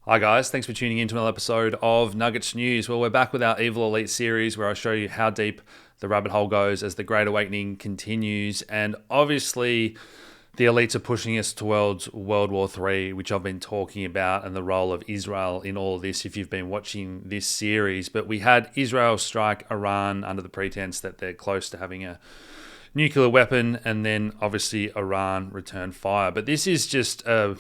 Hi guys, thanks for tuning in to another episode of Nuggets News. Well, we're back with our Evil Elite series where I show you how deep the rabbit hole goes as the Great Awakening continues. And obviously, the elites are pushing us towards World War III, which I've been talking about, and the role of Israel in all of this if you've been watching this series. But we had Israel strike Iran under the pretense that they're close to having a nuclear weapon, and then obviously Iran returned fire. But this is just, the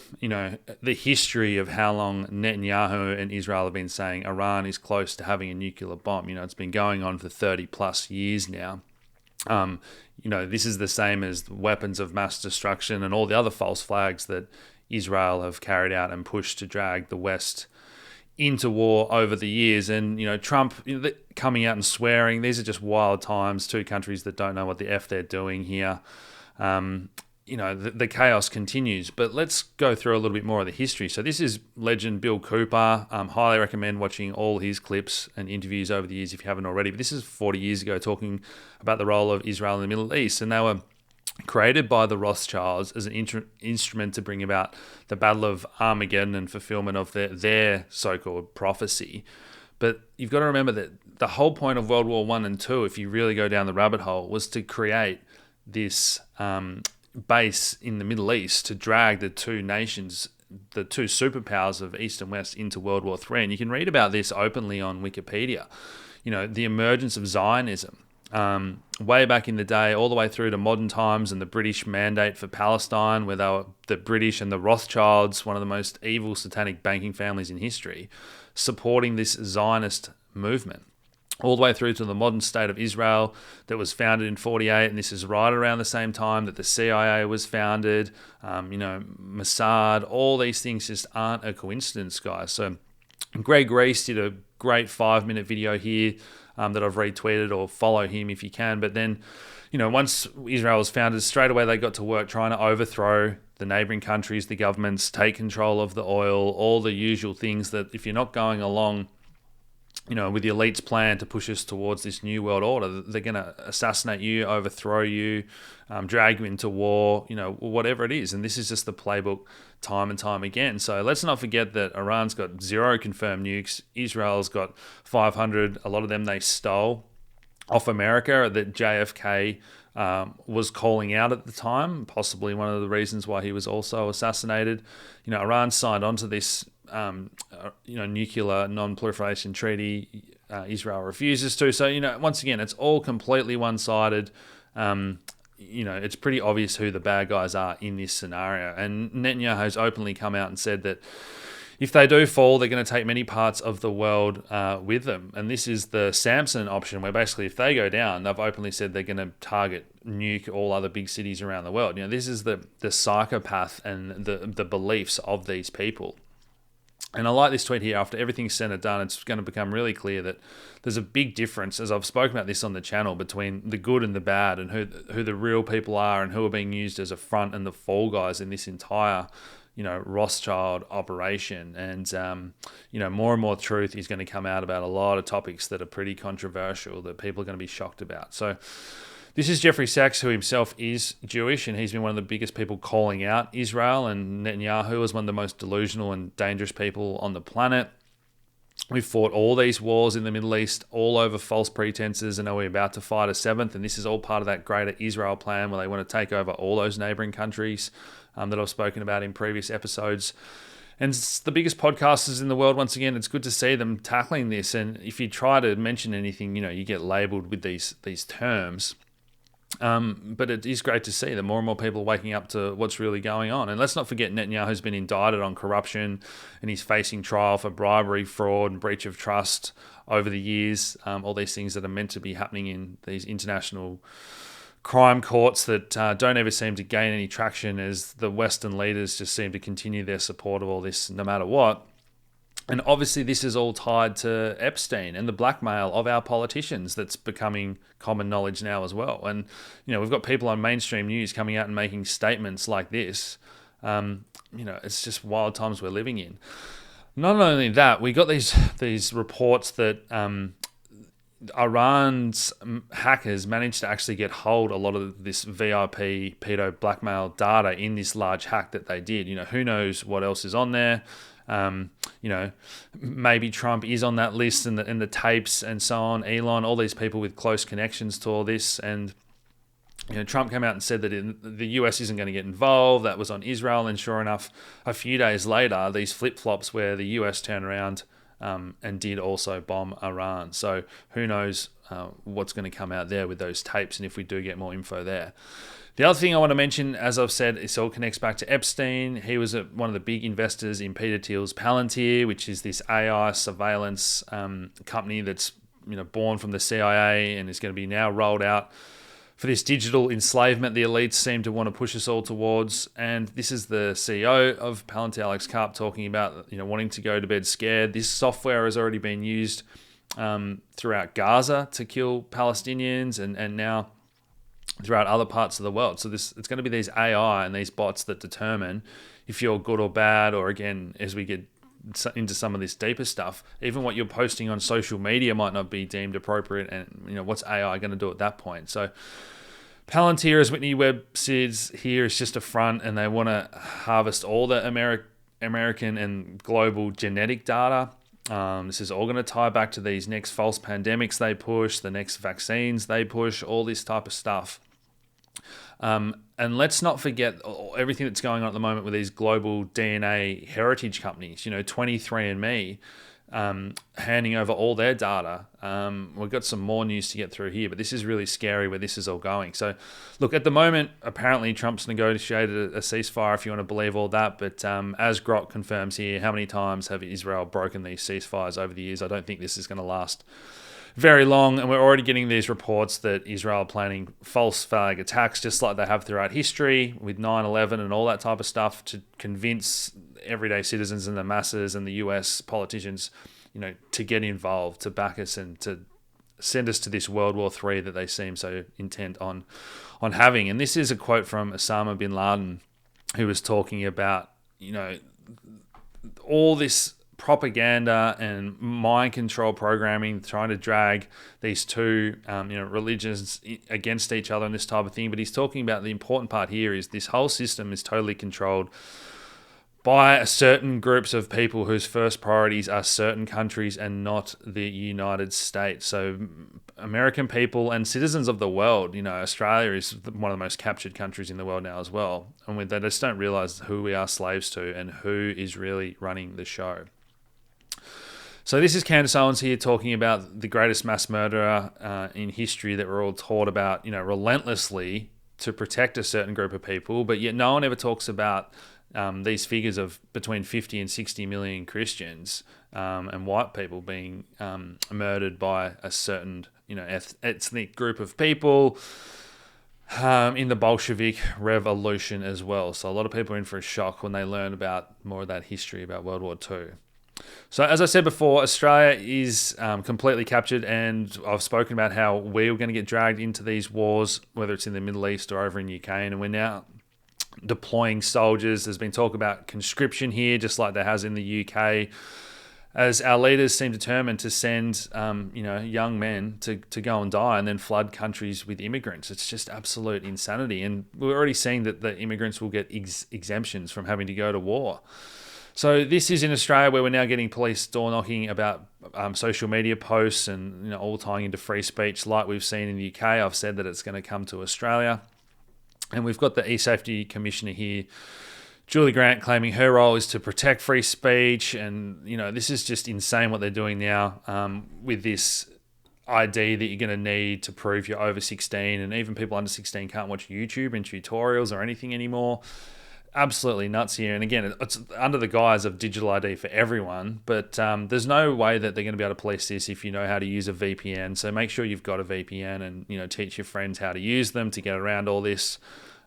history of how long Netanyahu and Israel have been saying Iran is close to having a nuclear bomb. It's been going on for 30 plus years now. This is the same as weapons of mass destruction and all the other false flags that Israel have carried out and pushed to drag the West into war over the years. And Trump coming out and swearing, these are just wild times. Two countries that don't know what the F they're doing here. The chaos continues. But let's go through a little bit more of the history. So this is legend Bill Cooper. Highly recommend watching all his clips and interviews over the years if you haven't already. But this is 40 years ago, talking about the role of Israel in the Middle East. And they were created by the Rothschilds as an instrument to bring about the Battle of Armageddon and fulfillment of their so-called prophecy. But you've got to remember that the whole point of World War I and II, if you really go down the rabbit hole, was to create this base in the Middle East to drag the two nations, the two superpowers of East and West, into World War III. And you can read about this openly on Wikipedia. The emergence of Zionism, way back in the day, all the way through to modern times, and the British mandate for Palestine, where they were the British and the Rothschilds, one of the most evil satanic banking families in history, supporting this Zionist movement. All the way through to the modern state of Israel that was founded in 1948, and this is right around the same time that the CIA was founded, Mossad, all these things just aren't a coincidence, guys. So Greg Reese did a great 5-minute video here that I've retweeted, or follow him if you can. But then, once Israel was founded, straight away they got to work trying to overthrow the neighboring countries, the governments, take control of the oil, all the usual things that if you're not going along, with the elite's plan to push us towards this new world order, they're going to assassinate you, overthrow you, drag you into war, whatever it is. And this is just the playbook time and time again. So let's not forget that Iran's got 0 confirmed nukes. Israel's got 500. A lot of them they stole off America that JFK was calling out at the time, possibly one of the reasons why he was also assassinated. Iran signed onto this nuclear non-proliferation treaty. Israel refuses to. So, once again, it's all completely one-sided. It's pretty obvious who the bad guys are in this scenario. And Netanyahu's openly come out and said that if they do fall, they're going to take many parts of the world with them. And this is the Samson option, where basically if they go down, they've openly said they're going to target, nuke all other big cities around the world. This is the psychopath and the beliefs of these people. And I like this tweet here. After everything's said and done, it's going to become really clear that there's a big difference, as I've spoken about this on the channel, between the good and the bad, and who the real people are, and who are being used as a front and the fall guys in this entire, Rothschild operation. And, more and more truth is going to come out about a lot of topics that are pretty controversial that people are going to be shocked about. So this is Jeffrey Sachs, who himself is Jewish, and he's been one of the biggest people calling out Israel, and Netanyahu is one of the most delusional and dangerous people on the planet. We've fought all these wars in the Middle East, all over false pretenses, and are we about to fight a 7th? And this is all part of that greater Israel plan, where they want to take over all those neighboring countries that I've spoken about in previous episodes. And it's the biggest podcasters in the world. Once again, it's good to see them tackling this. And if you try to mention anything, you get labelled with these terms. But it is great to see that more and more people are waking up to what's really going on. And let's not forget Netanyahu's been indicted on corruption, and he's facing trial for bribery, fraud, and breach of trust over the years. All these things that are meant to be happening in these international crime courts that don't ever seem to gain any traction, as the Western leaders just seem to continue their support of all this no matter what. And obviously this is all tied to Epstein and the blackmail of our politicians that's becoming common knowledge now as well. And, we've got people on mainstream news coming out and making statements like this. It's just wild times we're living in. Not only that, we got these reports that Iran's hackers managed to actually get hold of a lot of this VIP pedo blackmail data in this large hack that they did. Who knows what else is on there. maybe Trump is on that list and the tapes and so on, Elon, all these people with close connections to all this. And Trump came out and said that the US isn't going to get involved. That was on Israel. And sure enough, a few days later, these flip-flops where the US turned around and did also bomb Iran. So who knows what's going to come out there with those tapes and if we do get more info there. The other thing I want to mention, as I've said, it all connects back to Epstein. He was one of the big investors in Peter Thiel's Palanteer, which is this AI surveillance company that's born from the CIA and is going to be now rolled out for this digital enslavement the elites seem to want to push us all towards. And this is the CEO of Palanteer, Alex Saunders, talking about wanting to go to bed scared. This software has already been used throughout Gaza to kill Palestinians and now throughout other parts of the world. So it's going to be these AI and these bots that determine if you're good or bad, or again, as we get into some of this deeper stuff, even what you're posting on social media might not be deemed appropriate, and what's AI going to do at that point. So Palanteer, as Whitney Webb says here, is just a front, and they want to harvest all the American and global genetic data. This is all going to tie back to these next false pandemics they push, the next vaccines they push, all this type of stuff. And let's not forget everything that's going on at the moment with these global DNA heritage companies, 23andMe, handing over all their data. We've got some more news to get through here, but this is really scary where this is all going. So, look, at the moment, apparently Trump's negotiated a ceasefire, if you want to believe all that. But as Grok confirms here, how many times have Israel broken these ceasefires over the years? I don't think this is going to last very long, and we're already getting these reports that Israel are planning false flag attacks, just like they have throughout history with 9/11 and all that type of stuff, to convince everyday citizens and the masses and the US politicians, to get involved, to back us and to send us to this World War III that they seem so intent on having. And this is a quote from Osama Bin Laden, who was talking about, all this propaganda and mind control programming, trying to drag these two religions against each other and this type of thing. But he's talking about the important part here is this whole system is totally controlled by certain groups of people whose first priorities are certain countries and not the United States. So American people and citizens of the world, Australia is one of the most captured countries in the world now as well. And they just don't realize who we are slaves to and who is really running the show. So this is Candace Owens here talking about the greatest mass murderer in history that we're all taught about, relentlessly to protect a certain group of people, but yet no one ever talks about these figures of between 50 and 60 million Christians and white people being murdered by a certain, ethnic group of people in the Bolshevik Revolution as well. So a lot of people are in for a shock when they learn about more of that history about World War II. So as I said before, Australia is completely captured, and I've spoken about how we're going to get dragged into these wars, whether it's in the Middle East or over in Ukraine, and we're now deploying soldiers. There's been talk about conscription here, just like there has in the UK, as our leaders seem determined to send young men to go and die and then flood countries with immigrants. It's just absolute insanity, and we're already seeing that the immigrants will get exemptions from having to go to war. So this is in Australia, where we're now getting police door knocking about social media posts and all tying into free speech, like we've seen in the UK. I've said that it's going to come to Australia, and we've got the e-safety commissioner here, Julie Grant, claiming her role is to protect free speech, and this is just insane what they're doing now with this ID that you're going to need to prove you're over 16, and even people under 16 can't watch YouTube and tutorials or anything anymore. Absolutely nuts here. And again, it's under the guise of digital ID for everyone, but there's no way that they're going to be able to police this if you know how to use a VPN. So make sure you've got a VPN and teach your friends how to use them to get around all this,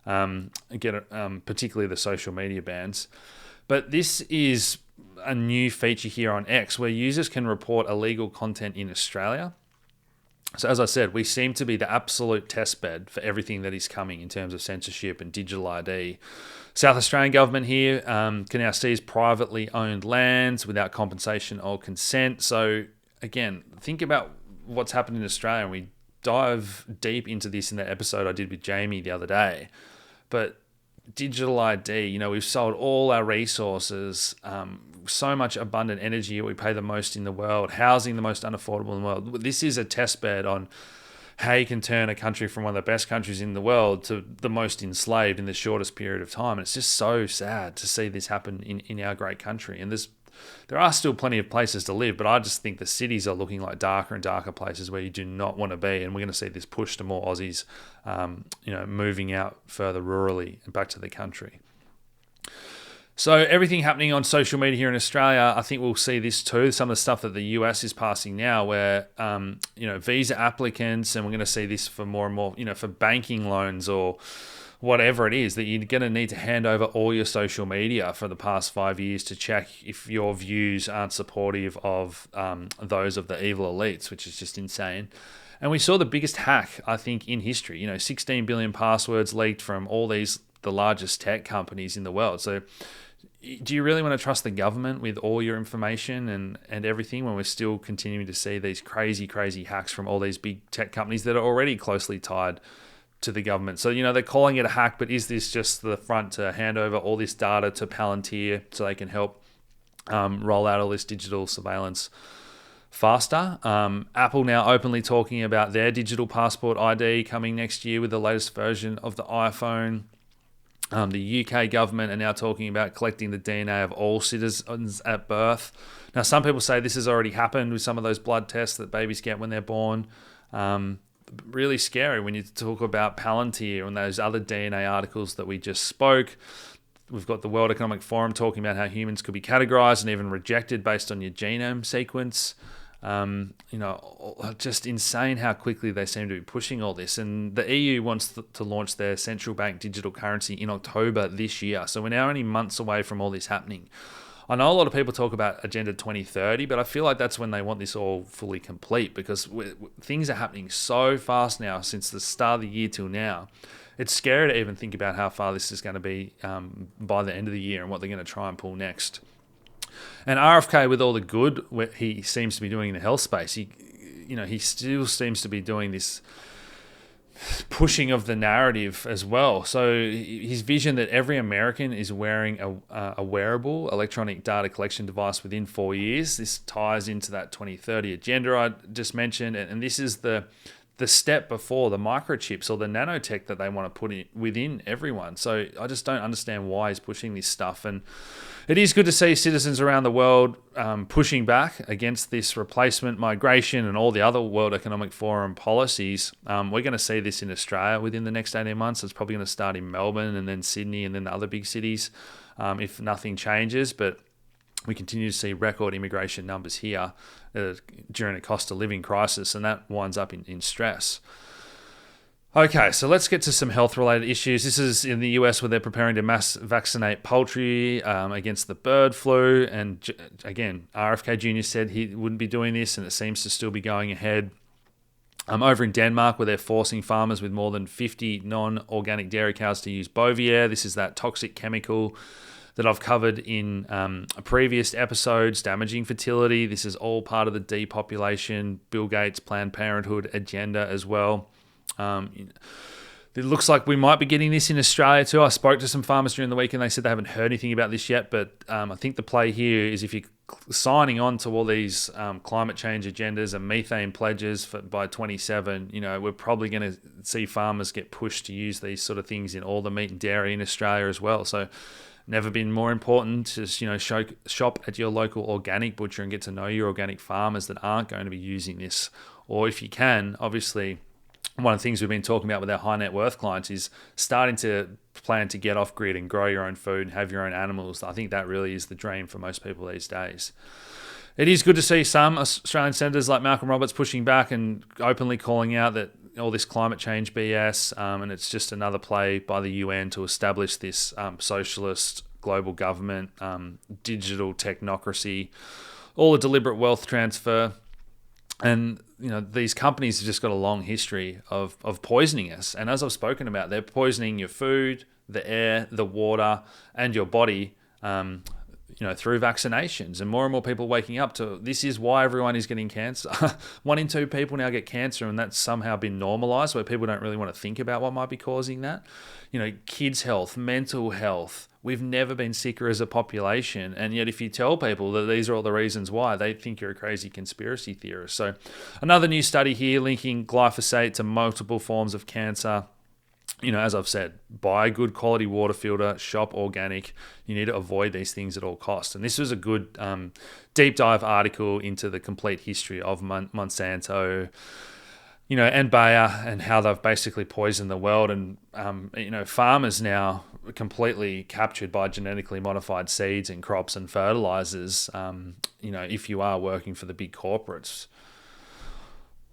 particularly the social media bans. But this is a new feature here on X where users can report illegal content in Australia. So as I said, we seem to be the absolute testbed for everything that is coming in terms of censorship and digital ID. South Australian government here can now seize privately owned lands without compensation or consent. So again, think about what's happened in Australia. And we dive deep into this in that episode I did with Jamie the other day. But digital ID. We've sold all our resources, so much abundant energy. We pay the most in the world, housing the most unaffordable in the world. This is a test bed on how you can turn a country from one of the best countries in the world to the most enslaved in the shortest period of time. And it's just so sad to see this happen in our great country. And there are still plenty of places to live, but I just think the cities are looking like darker and darker places where you do not want to be. And we're going to see this push to more Aussies, moving out further rurally and back to the country. So everything happening on social media here in Australia, I think we'll see this too. Some of the stuff that the US is passing now where, visa applicants, and we're going to see this for more and more, for banking loans or whatever it is, that you're going to need to hand over all your social media for the past 5 years to check if your views aren't supportive of those of the evil elites, which is just insane. And we saw the biggest hack, I think, in history. 16 billion passwords leaked from all the largest tech companies in the world. So do you really want to trust the government with all your information and everything when we're still continuing to see these crazy hacks from all these big tech companies that are already closely tied to the government? So, they're calling it a hack, but is this just the front to hand over all this data to Palanteer so they can help roll out all this digital surveillance faster? Apple now openly talking about their digital passport ID coming next year with the latest version of the iPhone. The UK government are now talking about collecting the DNA of all citizens at birth. Now, some people say this has already happened with some of those blood tests that babies get when they're born. Really scary when you talk about Palanteer and those other DNA articles that we just spoke. We've got the World Economic Forum talking about how humans could be categorized and even rejected based on your genome sequence. Just insane how quickly they seem to be pushing all this. And the EU wants to launch their central bank digital currency in October this year. So we're now only months away from all this happening. I know a lot of people talk about Agenda 2030, but I feel like that's when they want this all fully complete, because things are happening so fast now since the start of the year till now. It's scary to even think about how far this is going to be by the end of the year and what they're going to try and pull next. And RFK, with all the good he seems to be doing in the health space, he still seems to be doing this pushing of the narrative as well. So his vision that every American is wearing a wearable electronic data collection device within 4 years, this ties into that 2030 agenda I just mentioned. And this is the step before the microchips or the nanotech that they want to put in within everyone. So I just don't understand why he's pushing this stuff. And it is good to see citizens around the world pushing back against this replacement migration and all the other World Economic Forum policies. We're going to see this in Australia within the next 18 months. It's probably going to start in Melbourne and then Sydney and then the other big cities if nothing changes. But we continue to see record immigration numbers here during a cost of living crisis, and that winds up in stress. Okay, so let's get to some health-related issues. This is in the US where they're preparing to mass vaccinate poultry against the bird flu. And again, RFK Jr. said he wouldn't be doing this, and it seems to still be going ahead. Over in Denmark, where they're forcing farmers with more than 50 non-organic dairy cows to use Bovier. This is that toxic chemical that I've covered in previous episodes, damaging fertility. This is all part of the depopulation, Bill Gates' Planned Parenthood agenda as well. It looks like we might be getting this in Australia too. I spoke to some farmers during the week and they said they haven't heard anything about this yet, but I think the play here is if you're signing on to all these climate change agendas and methane pledges by 27, we're probably going to see farmers get pushed to use these sort of things in all the meat and dairy in Australia as well. So never been more important to shop at your local organic butcher and get to know your organic farmers that aren't going to be using this. Or if you can, obviously, one of the things we've been talking about with our high net worth clients is starting to plan to get off grid and grow your own food and have your own animals. I think that really is the dream for most people these days. It is good to see some Australian senators like Malcolm Roberts pushing back and openly calling out that all this climate change BS, and it's just another play by the UN to establish this socialist global government, digital technocracy, all the deliberate wealth transfer. And these companies have just got a long history of poisoning us. And as I've spoken about, they're poisoning your food, the air, the water, and your body. through vaccinations, and more people waking up to this is why everyone is getting cancer. 1 in 2 people now get cancer, and that's somehow been normalized where people don't really want to think about what might be causing that. Kids' health, mental health. We've never been sicker as a population. And yet if you tell people that these are all the reasons why, they think you're a crazy conspiracy theorist. So another new study here linking glyphosate to multiple forms of cancer. As I've said, buy a good quality water filter, shop organic. You need to avoid these things at all costs. And this was a good deep dive article into the complete history of Monsanto, and Bayer, and how they've basically poisoned the world. And, farmers now are completely captured by genetically modified seeds and crops and fertilizers, if you are working for the big corporates.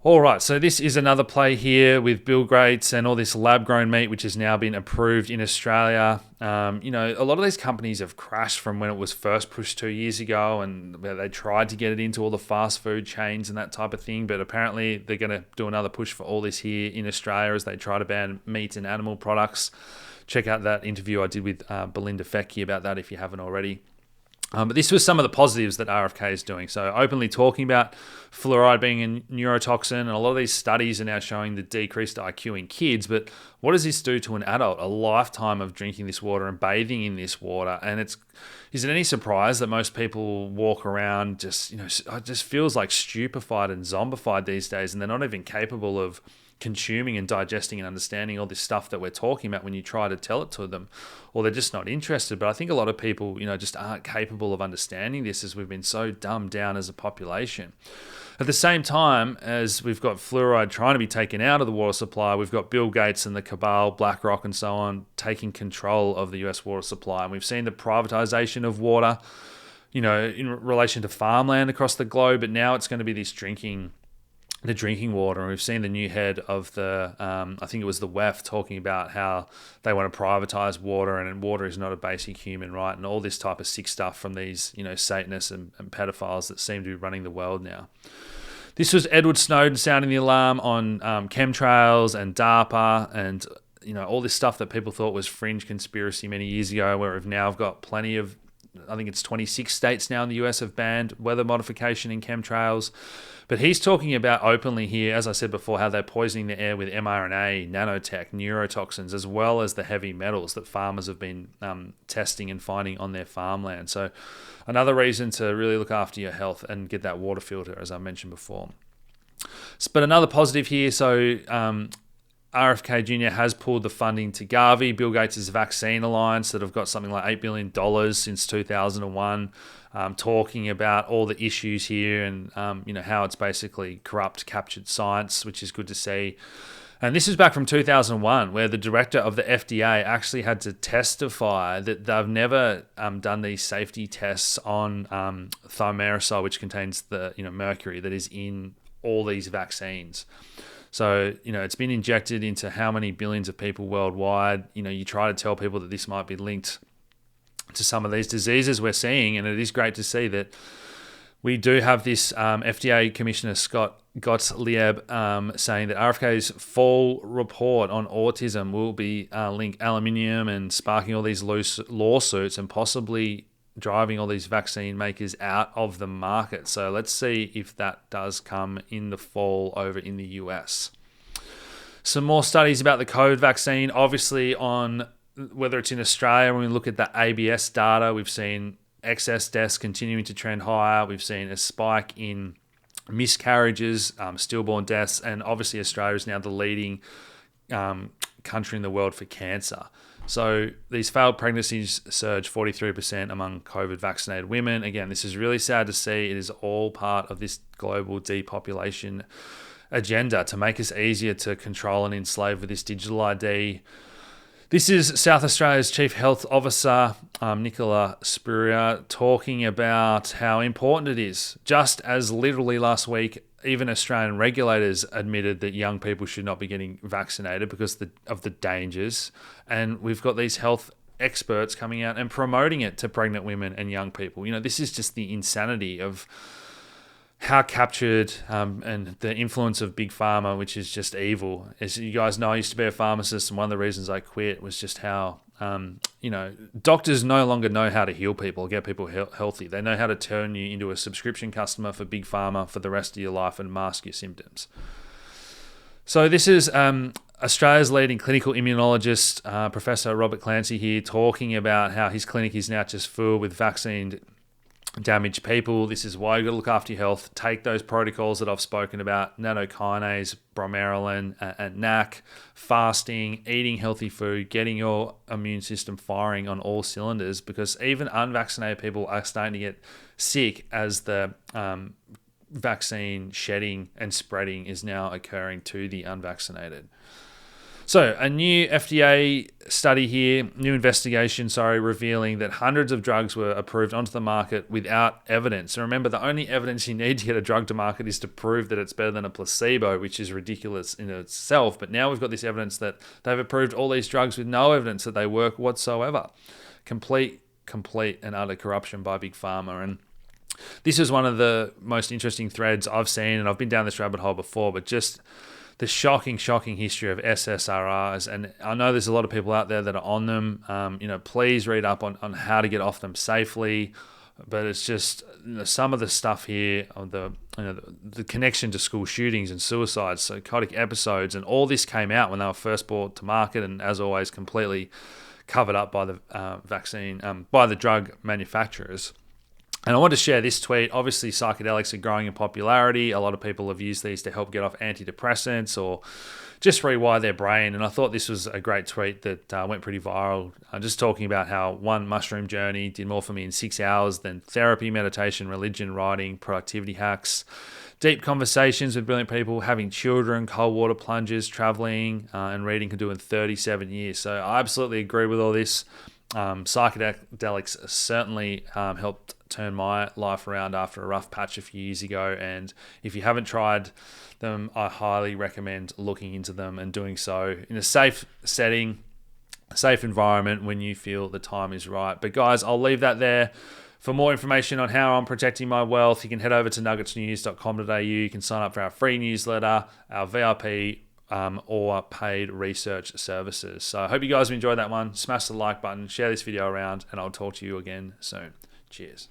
All right, so this is another play here with Bill Gates and all this lab-grown meat, which has now been approved in Australia. A lot of these companies have crashed from when it was first pushed 2 years ago, and they tried to get it into all the fast food chains and that type of thing. But apparently they're going to do another push for all this here in Australia as they try to ban meat and animal products. Check out that interview I did with Belinda Fecky about that if you haven't already. But this was some of the positives that RFK is doing. So openly talking about fluoride being a neurotoxin, and a lot of these studies are now showing the decreased IQ in kids. But what does this do to an adult? A lifetime of drinking this water and bathing in this water. And is it any surprise that most people walk around it just feels like stupefied and zombified these days, and they're not even capable of consuming and digesting and understanding all this stuff that we're talking about when you try to tell it to them, or they're just not interested. But I think a lot of people, just aren't capable of understanding this, as we've been so dumbed down as a population. At the same time as we've got fluoride trying to be taken out of the water supply, we've got Bill Gates and the cabal, BlackRock and so on, taking control of the US water supply. And we've seen the privatization of water, in relation to farmland across the globe, but now it's going to be this drinking water. And we've seen the new head of the, I think it was the WEF, talking about how they want to privatize water, and water is not a basic human right, and all this type of sick stuff from these, Satanists and pedophiles that seem to be running the world now. This was Edward Snowden sounding the alarm on chemtrails and DARPA and, all this stuff that people thought was fringe conspiracy many years ago, where we've now got plenty of, I think it's 26 states now in the US have banned weather modification in chemtrails. But he's talking about openly here, as I said before, how they're poisoning the air with mRNA, nanotech, neurotoxins, as well as the heavy metals that farmers have been testing and finding on their farmland. So another reason to really look after your health and get that water filter, as I mentioned before. But another positive here, so RFK Jr. has pulled the funding to Gavi, Bill Gates' vaccine alliance, that have got something like $8 billion since 2001, talking about all the issues here and, how it's basically corrupt, captured science, which is good to see. And this is back from 2001, where the director of the FDA actually had to testify that they've never done these safety tests on thimerosal, which contains the mercury that is in all these vaccines. So, it's been injected into how many billions of people worldwide. You try to tell people that this might be linked to some of these diseases we're seeing, and it is great to see that we do have this FDA Commissioner Scott Gottlieb saying that RFK's fall report on autism will be link aluminium and sparking all these loose lawsuits and possibly driving all these vaccine makers out of the market. So let's see if that does come in the fall over in the US. Some more studies about the COVID vaccine, obviously on whether it's in Australia. When we look at the ABS data, we've seen excess deaths continuing to trend higher. We've seen a spike in miscarriages, stillborn deaths, and obviously Australia is now the leading country in the world for cancer. So these failed pregnancies surged 43% among COVID vaccinated women. Again, this is really sad to see. It is all part of this global depopulation agenda to make us easier to control and enslave with this digital ID. This is South Australia's Chief Health Officer, Nicola Spurrier, talking about how important it is. Just as literally last week, even Australian regulators admitted that young people should not be getting vaccinated because of the dangers. And we've got these health experts coming out and promoting it to pregnant women and young people. This is just the insanity of how captured and the influence of big pharma, which is just evil. As you guys know, I used to be a pharmacist, and one of the reasons I quit was just how doctors no longer know how to heal people, get people healthy. They know how to turn you into a subscription customer for big pharma for the rest of your life and mask your symptoms. So this is Australia's leading clinical immunologist, Professor Robert Clancy here, talking about how his clinic is now just full with vaccine damaged people. This is why you got to look after your health. Take those protocols that I've spoken about, nattokinase, bromelain, and NAC, fasting, eating healthy food, getting your immune system firing on all cylinders, because even unvaccinated people are starting to get sick as the vaccine shedding and spreading is now occurring to the unvaccinated. So a new FDA study here, new investigation, revealing that hundreds of drugs were approved onto the market without evidence. And remember, the only evidence you need to get a drug to market is to prove that it's better than a placebo, which is ridiculous in itself. But now we've got this evidence that they've approved all these drugs with no evidence that they work whatsoever. Complete and utter corruption by Big Pharma. And this is one of the most interesting threads I've seen, and I've been down this rabbit hole before, but just the shocking history of SSRIs. And I know there's a lot of people out there that are on them. Please read up on how to get off them safely. But it's just some of the stuff here of the connection to school shootings and suicides, psychotic episodes, and all this came out when they were first brought to market, and as always, completely covered up by the by the drug manufacturers. And I want to share this tweet. Obviously, psychedelics are growing in popularity. A lot of people have used these to help get off antidepressants or just rewire their brain. And I thought this was a great tweet that went pretty viral. Just talking about how one mushroom journey did more for me in 6 hours than therapy, meditation, religion, writing, productivity hacks, deep conversations with brilliant people, having children, cold water plunges, traveling, and reading can do in 37 years. So I absolutely agree with all this. Psychedelics certainly helped turn my life around after a rough patch a few years ago, and if you haven't tried them, I highly recommend looking into them and doing so in a safe setting, safe environment when you feel the time is right. But guys, I'll leave that there. For more information on how I'm protecting my wealth, you can head over to nuggetsnews.com.au. You can sign up for our free newsletter, our VIP, or paid research services. So I hope you guys have enjoyed that one. Smash the like button, share this video around, and I'll talk to you again soon. Cheers.